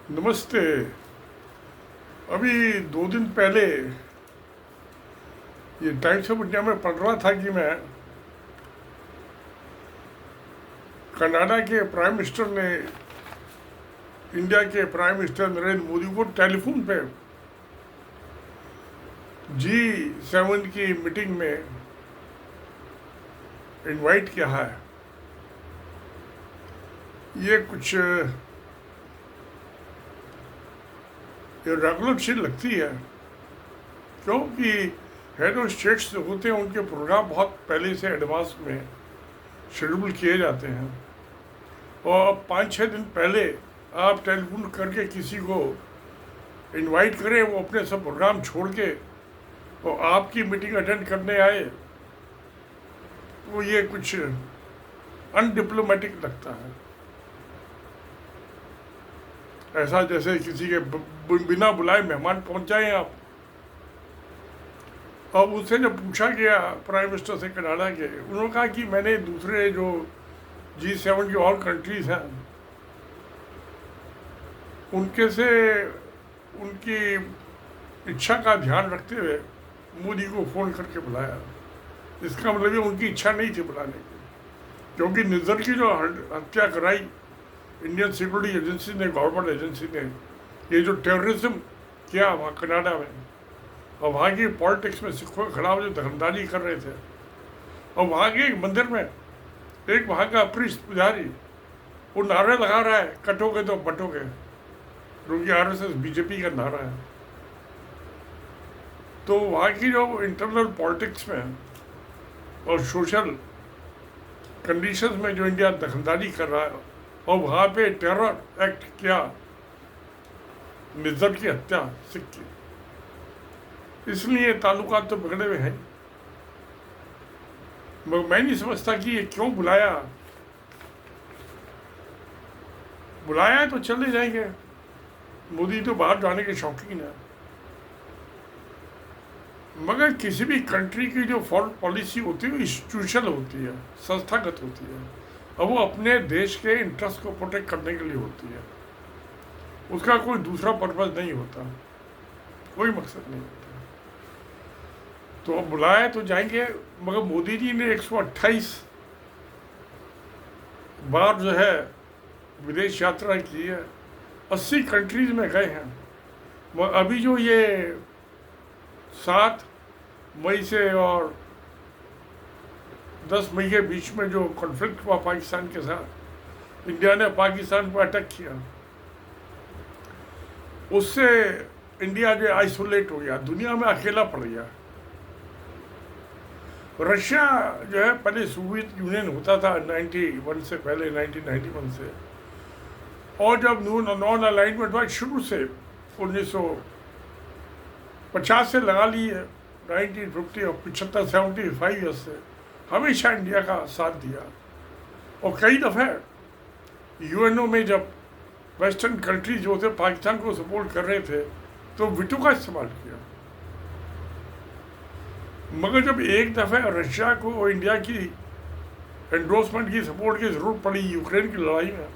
नमस्ते। अभी 2 दिन पहले ये टाइम्स ऑफ इंडिया में पढ़ रहा था कि मैं कनाडा के प्राइम मिनिस्टर ने इंडिया के प्राइम मिनिस्टर नरेंद्र मोदी को टेलीफोन पे G7 की मीटिंग में इनवाइट किया है। ये कुछ रेगुलर चीज लगती है, क्योंकि हेड ऑफ स्टेट्स जो होते हैं उनके प्रोग्राम बहुत पहले से एडवांस में शेड्यूल किए जाते हैं, और अब 5-6 दिन पहले आप टेलीफोन करके किसी को इनवाइट करें, वो अपने सब प्रोग्राम छोड़ के और आपकी मीटिंग अटेंड करने आए, तो ये कुछ अनडिप्लोमेटिक लगता है। ऐसा जैसे किसी के बिना बुलाए मेहमान पहुंच जाए आप। अब उससे जब पूछा गया प्राइम मिनिस्टर से कनाडा के, उन्होंने कहा कि मैंने दूसरे जो G7 की ऑल कंट्रीज हैं उनके से उनकी इच्छा का ध्यान रखते हुए मोदी को फ़ोन करके बुलाया। इसका मतलब ये उनकी इच्छा नहीं थी बुलाने की, क्योंकि निज्जर की जो हत्या कराई इंडियन सिक्योरिटी एजेंसी ने, गवर्नमेंट एजेंसी ने, ये जो टेररिज्म किया वहाँ कनाडा में, और वहाँ की पॉलिटिक्स में सिखों के खिलाफ जो दखलंदाजी कर रहे थे, और वहाँ के एक मंदिर में एक वहाँ का प्रीस्ट पुजारी वो नारे लगा रहा है, कटोगे तो बटोगे, क्योंकि RSS बीजेपी का नारा है। तो वहाँ की जो इंटरनल पॉलिटिक्स में और सोशल कंडीशंस में जो इंडिया दखलंदाजी कर रहा है, और वहाँ पे टेरर एक्ट किया, निज्जर की हत्या सिख की, इसलिए ताल्लुकात तो बिगड़े हुए हैं। मैं नहीं समझता कि ये क्यों बुलाया है तो चले जाएंगे। मोदी तो बाहर जाने के शौकीन है, मगर किसी भी कंट्री की जो फॉरेन पॉलिसी होती है वो इंस्टीट्यूशनल होती है, संस्थागत होती है, और वो अपने देश के इंटरेस्ट को प्रोटेक्ट करने के लिए होती है। उसका कोई दूसरा पर्पज नहीं होता, कोई मकसद नहीं होता। तो अब बुलाए तो जाएंगे, मगर मोदी जी ने 128 बार जो है विदेश यात्रा की है, 80 कंट्रीज में गए हैं। मगर अभी जो ये 7 मई से और 10 मई के बीच में जो कॉन्फ्लिक्ट हुआ पाकिस्तान के साथ, इंडिया ने पाकिस्तान पर अटैक किया, उससे इंडिया जो आइसोलेट हो गया, दुनिया में अकेला पड़ गया। रशिया जो है पहले सोवियत यूनियन होता था 91 से पहले, 1991 से, और जब नॉन अलाइनमेंट हुआ शुरू से 1950 से लगा ली है, 1950 और 75 ईयर्स से हमेशा इंडिया का साथ दिया। और कई दफ़े UNO में जब वेस्टर्न कंट्रीज जो थे पाकिस्तान को सपोर्ट कर रहे थे तो वीटो का इस्तेमाल किया। मगर जब एक दफ़े रशिया को और इंडिया की एंडोर्समेंट की सपोर्ट की ज़रूरत पड़ी यूक्रेन की लड़ाई में,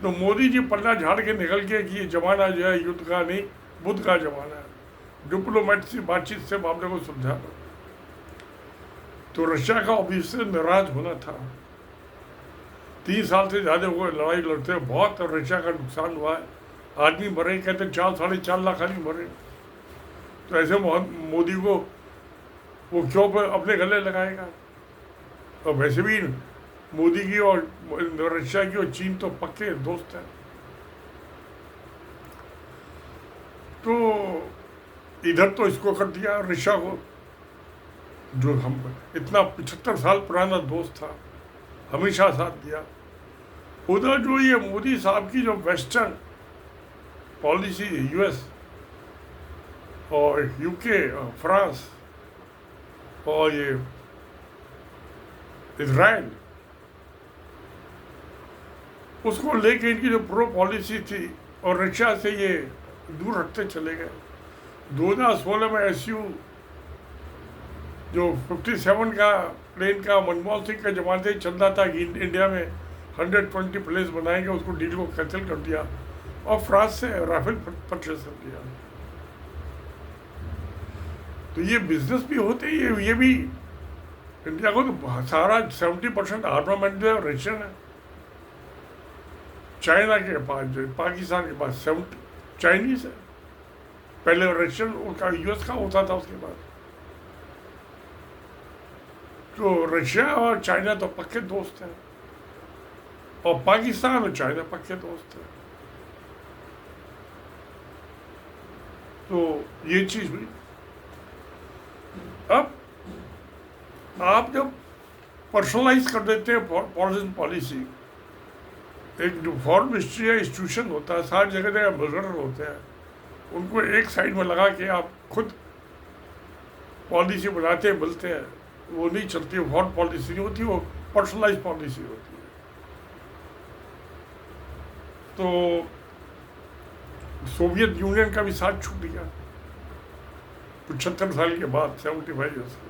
तो मोदी जी पल्ला झाड़ के निकल गए कि ये ज़माना जो है युद्ध का नहीं, बुद्ध का ज़माना है, डिप्लोमेसी बातचीत से मामले को सुलझा दो। तो रशिया का ऑब्वियसली नाराज होना था। 3 साल से ज़्यादा हुए लड़ाई लड़ते, बहुत रशिया का नुकसान हुआ है, आदमी मरे, कहते 4-4.5 लाख आदमी मरे। तो ऐसे मोदी को वो क्यों अपने गले लगाएगा। और वैसे भी मोदी की और रशिया की और चीन तो पक्के दोस्त हैं। तो इधर तो इसको कर दिया, रशिया को जो हम इतना 75 साल पुराना दोस्त था, हमेशा साथ दिया। उधर जो ये मोदी साहब की जो वेस्टर्न पॉलिसी, US और UK और फ्रांस और ये इजराइल, उसको लेके इनकी जो प्रो पॉलिसी थी, और रशिया से ये दूर हटते चले गए। 2016 में SU जो 57 का प्लेन का मनमोहन सिंह के जमाने से चल रहा था कि इंडिया में 120 प्लेस बनाएंगे, उसको डील को कैंसिल कर दिया और फ्रांस से राफेल परचेस कर लिया। तो ये बिजनेस भी होते हैं, ये भी इंडिया को तो सारा 70% आर्मामेंट जो है रशियन है। चाइना के पास जो पाकिस्तान के पास 70 चाइनीज है, पहले रशियन उनका यूएस का होता था उसके बाद। तो रशिया और चाइना तो पक्के दोस्त हैं, और पाकिस्तान और चाइना पक्के दोस्त हैं। तो ये चीज हुई। अब आप जब पर्सनलाइज कर देते हैं फॉरेन पॉलिसी, एक जो फॉरेन मिनिस्ट्री या इंस्टीट्यूशन होता है, सारी जगह जगह बुजुर्ग होते हैं, उनको एक साइड में लगा के आप खुद पॉलिसी बनाते हैं, बोलते हैं, वो नहीं चलती। फॉरेन पॉलिसी नहीं होती, वो पर्सनलाइज पॉलिसी होती है। तो सोवियत यूनियन का भी साथ छूट गया 75 साल के बाद, 75 ईयर्स के।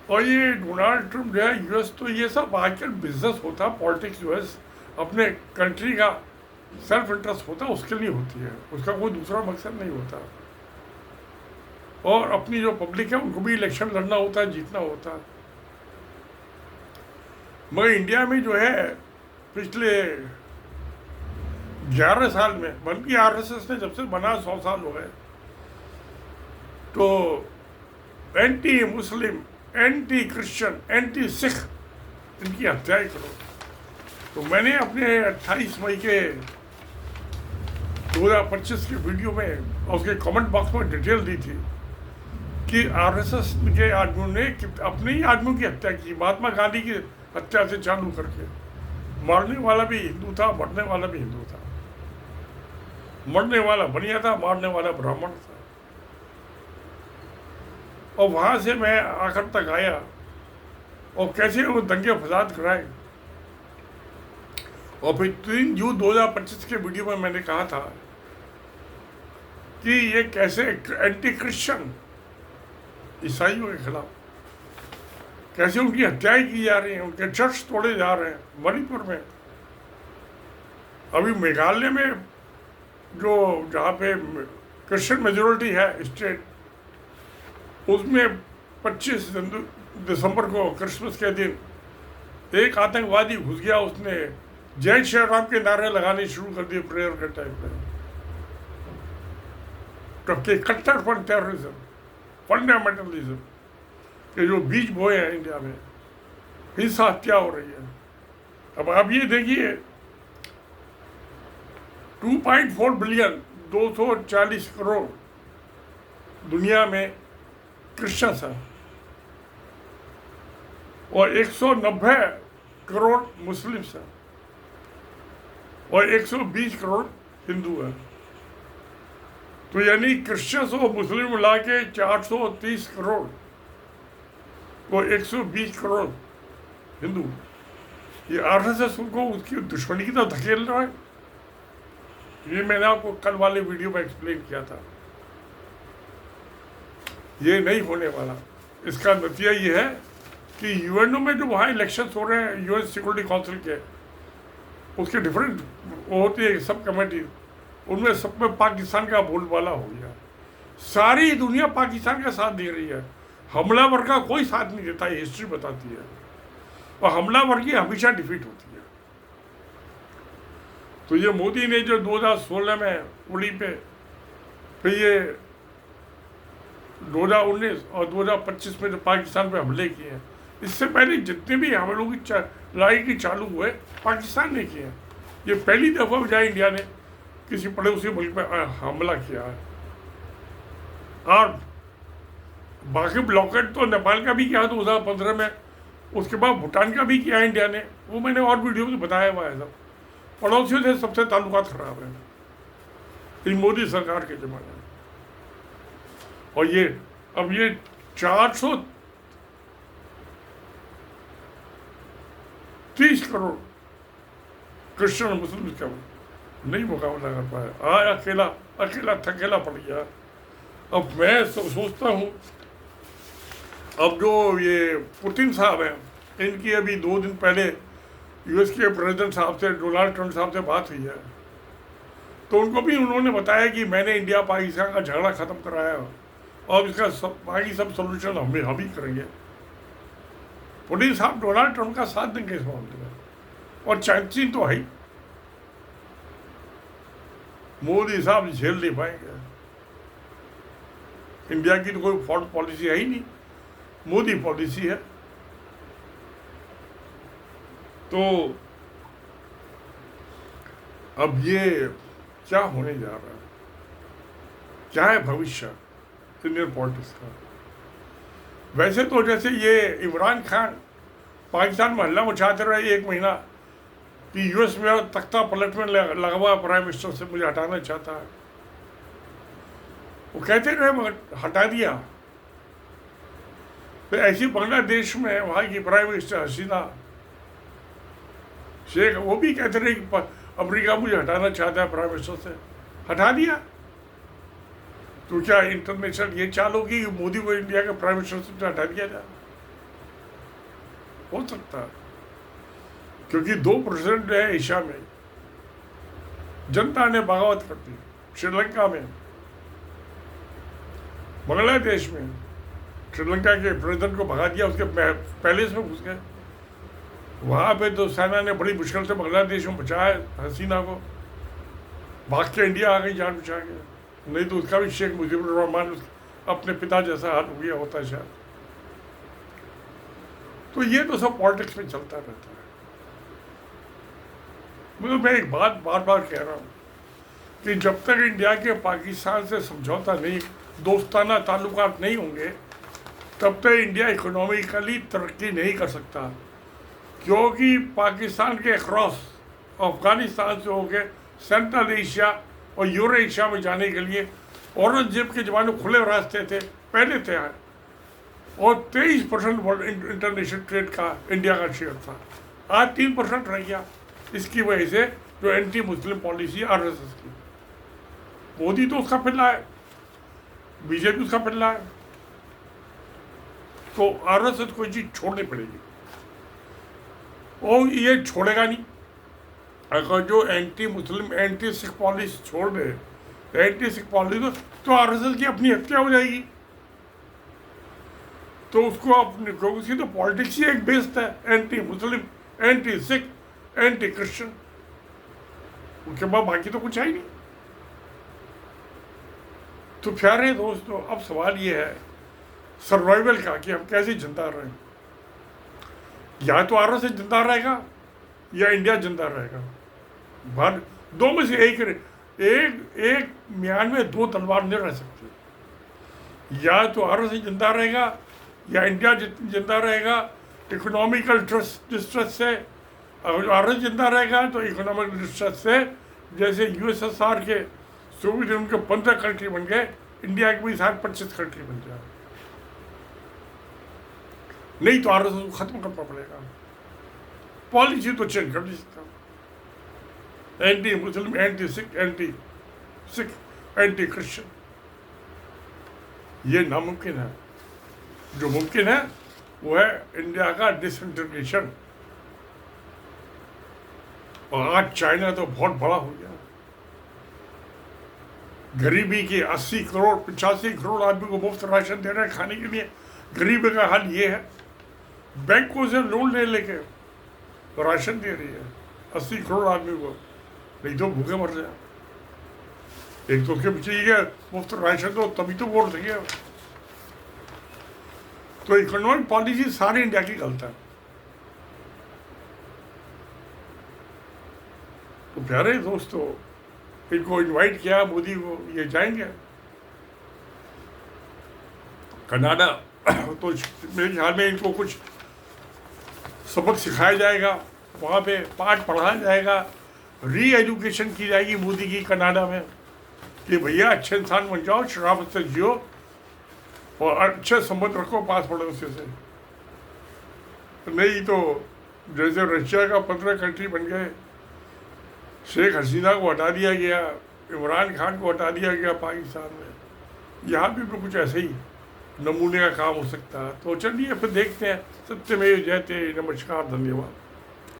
और ये डोनाल्ड ट्रम्प जो है यूएस, तो ये सब आजकल बिजनेस होता है, पॉलिटिक्स यूएस अपने कंट्री का सेल्फ इंटरेस्ट होता है, उसके लिए होती है, उसका कोई दूसरा मकसद नहीं होता। और अपनी जो पब्लिक है उनको भी इलेक्शन लड़ना होता है, जीतना होता है। मगर इंडिया में जो है पिछले 11 साल में, बल्कि आरएसएस ने जब से बना 100 साल हो गए, तो anti Muslim, anti Christian, anti Sikh, इनकी हत्याएं करो। तो मैंने अपने 28 मई के 2025 के वीडियो में और उसके कमेंट बॉक्स में डिटेल दी थी कि आरएसएस के आदमियों ने अपने ही आदमियों की हत्या की, महात्मा गांधी की हत्या से चालू करके। मारने वाला भी हिंदू था, मरने वाला भी हिंदू था। मरने वाला बनिया था, मारने वाला ब्राह्मण था। और वहाँ से मैं आखिर तक आया, और कैसे वो दंगे फसाद कराए। और फिर 3 जून 2025 के वीडियो में मैंने कहा था कि ये कैसे एंटी क्रिश्चियन, ईसाइयों के खिलाफ कैसे उनकी हत्याएं की जा रही हैं, उनके चर्च तोड़े जा रहे हैं। मणिपुर में, अभी मेघालय में जो जहाँ पे क्रिश्चियन मेजोरिटी है स्टेट, उसमें 25 दिसंबर को क्रिसमस के दिन एक आतंकवादी घुस गया, उसने जय श्री राम के नारे लगाने शुरू कर दिए प्रेयर के टाइम पे। तो कट्टरपंथ टेररिज्म, फंडामेंटलिज्म के जो बीज बोए हैं इंडिया में, हिंसा हत्या हो रही है। अब आप ये देखिए, 2.4 बिलियन 240 करोड़ दुनिया में क्रिश्चियंस हैं, और 190 करोड़ मुस्लिम्स हैं, और 120 करोड़ हिंदू हैं। तो यानी क्रिश्चियंस और मुस्लिम मिला के 430 करोड़ और 120 करोड़ हिंदू। ये आरएसएस उनको उसकी दुश्मनी की तरफ धकेल रहा है। ये मैंने आपको कल वाले वीडियो में एक्सप्लेन किया था। ये नहीं होने वाला। इसका नतीजा ये है कि यूएनओ में जो वहाँ इलेक्शंस हो रहे हैं, यूएन सिक्योरिटी काउंसिल के, उसके डिफरेंट वो होती है सब कमेटी, उनमें सब में पाकिस्तान का बोलबाला हो गया। सारी दुनिया पाकिस्तान का साथ दे रही है, हमलावर का कोई साथ नहीं देता, ये हिस्ट्री बताती है। और हमलावर की हमेशा डिफीट होती है। तो ये मोदी ने जो 2016 में उड़ी पे, फिर ये 2019 और 2025 में जो पाकिस्तान पे हमले किए हैं, इससे पहले जितने भी हमलों की लड़ाई की चालू हुए पाकिस्तान ने किए हैं। ये पहली दफ़ा बजाय इंडिया ने किसी पड़ोसी मुल्क पे हमला किया है। और बाकी ब्लॉकेट तो नेपाल का भी किया 2015 में, उसके बाद भूटान का भी किया इंडिया ने, वो मैंने और वीडियो में बताया हुआ है। सब पड़ोसियों से सबसे ताल्लुकात खराब है इस मोदी सरकार के ज़माने में। और ये अब ये 430 करोड़ क्रिश्चियन मुस्लिम का नहीं मुकाबला कर पाया। आज अकेला थकेला पड़ गया। अब मैं सोचता हूँ, अब जो ये पुतिन साहब हैं, इनकी अभी 2 दिन पहले यूएस के प्रेसिडेंट साहब से, डोनाल्ड ट्रम्प साहब से बात हुई है। तो उनको भी उन्होंने बताया कि मैंने इंडिया पाकिस्तान का झगड़ा ख़त्म कराया और इसका बाकी सब सोल्यूशन हम ही करेंगे। पुतिन साहब डोनाल्ड ट्रंप का साथ देंगे इस मामले में, और चीन तो है ही। मोदी साहब झेल नहीं पाएंगे। इंडिया की तो कोई फॉरेन पॉलिसी है ही नहीं, मोदी पॉलिसी है। तो अब ये क्या होने जा रहा है, क्या है भविष्य इंडियन पॉलिटिक्स का? वैसे तो जैसे ये इमरान खान पाकिस्तान में हल्ला मचाते रहे 1 महीना कि यूएस में तख्ता पलट में लगा हुआ प्राइम मिनिस्टर से मुझे हटाना चाहता है, वो कहते रहे मगर हटा दिया। तो ऐसी बांग्लादेश में वहाँ की प्राइम मिनिस्टर हसीना शेख, वो भी कहते रहे कि अमेरिका मुझे हटाना चाहता है प्राइम मिनिस्टर से, हटा दिया। तो क्या इंटरनेशनल ये चाल होगी कि मोदी को इंडिया के प्राइम मिनिस्टर से हटा दिया जाए? हो सकता है, क्योंकि 2 प्रेसिडेंट है एशिया में, जनता ने बगावत कर दी। श्रीलंका में, बांग्लादेश में श्रीलंका के प्रेसिडेंट को भगा दिया, उसके पैलेस में घुस गए। वहाँ पे तो सेना ने बड़ी मुश्किल से बांग्लादेश में बचाया हसीना को, भाग के इंडिया आ गई जान बचा के, नहीं तो उसका भी शेख मुजीबुर रहमान अपने पिता जैसा हाल हो गया होता शायद। तो ये तो सब पॉलिटिक्स में चलता रहता है। मतलब मैं एक बात बार बार कह रहा हूँ कि जब तक इंडिया के पाकिस्तान से समझौता नहीं, दोस्ताना ताल्लुकात नहीं होंगे, तब तक इंडिया इकोनॉमिकली तरक्की नहीं कर सकता। क्योंकि पाकिस्तान के क्रॉस अफगानिस्तान से होकर सेंट्रल एशिया और यूरो एशिया में जाने के लिए औरंगजेब के ज़माने में खुले रास्ते थे, पहले थे, और 23% वर्ल्ड इंटरनेशनल ट्रेड का इंडिया का शेयर था। आज 3% रह गया। इसकी वजह से जो एंटी मुस्लिम पॉलिसी आरएसएस की, मोदी तो उसका पिल्ला है, बीजेपी उसका पिल्ला है। तो आरएसएस कोई चीज़ छोड़नी पड़ेगी, और ये छोड़ेगा नहीं। अगर जो anti Muslim anti Sikh policy छोड़ दे, एंटी सिख पॉलिसी, तो आरएसएस की अपनी हत्या हो जाएगी। तो उसको अपनी, उसकी तो पॉलिटिक्स ही एक बेस्ड है, anti Muslim, anti Sikh, anti Christian, उसके बाद बाकी तो कुछ है ही नहीं। तो प्यारे दोस्तों, अब सवाल ये है सर्वाइवल का कि हम कैसे जिंदा रहें। या तो आरएसएस जिंदा रहेगा या इंडिया जिंदा रहेगा, दो में से एक म्यान में 2 तलवार नहीं रह सकती। या तो आरएसएस जिंदा रहेगा या इंडिया जिंदा रहेगा इकोनॉमिकल डिस्ट्रेस से। अगर आरएसएस जिंदा रहेगा तो इकोनॉमिकल डिस्ट्रेस से, जैसे यूएसएसआर के सोवियत यूनियन के 15 कंट्री बन गए, इंडिया के भी 25 कंट्री बन जाए। नहीं तो आरएसएस को खत्म करना पड़ेगा। पॉलिसी तो चेंज कर नहीं सकता। Anti Muslim, anti Sikh, anti Christian, ये नामुमकिन है। जो मुमकिन है वो है इंडिया का डिसइंटीग्रेशन। और आज चाइना तो बहुत बड़ा हो गया। गरीबी के 80 करोड़ 85 करोड़ आदमी को मुफ्त राशन दे रहे हैं खाने के लिए। गरीबी का हाल ये है, बैंकों से लोन ले लेके राशन दे रही है 80 करोड़ आदमी को, नहीं तो भूखे मर जाए। एक तो उसके पीछे ये मुफ्त राशन दो तभी तो वोट देंगे। तो इकोनॉमिक पॉलिसी सारी इंडिया की गलत है। तो प्यारे दोस्तों, इनको इनवाइट किया मोदी को, ये जाएंगे कनाडा। तो मेरे ख्याल में इनको कुछ सबक सिखाया जाएगा, वहाँ पे पाठ पढ़ाया जाएगा, री एजुकेशन की जाएगी मोदी की कनाडा में कि भैया अच्छे इंसान बन जाओ, शराफत से जियो और अच्छे संबंध रखो पास पड़ोसी से। नहीं तो जैसे रशिया का 15 कंट्री बन गए, शेख हसीना को हटा दिया गया, इमरान खान को हटा दिया गया पाकिस्तान में, यहाँ भी कुछ ऐसे ही नमूने का काम हो सकता है। तो चलिए फिर देखते हैं। सत्यमेव जयते। नमस्कार, धन्यवाद।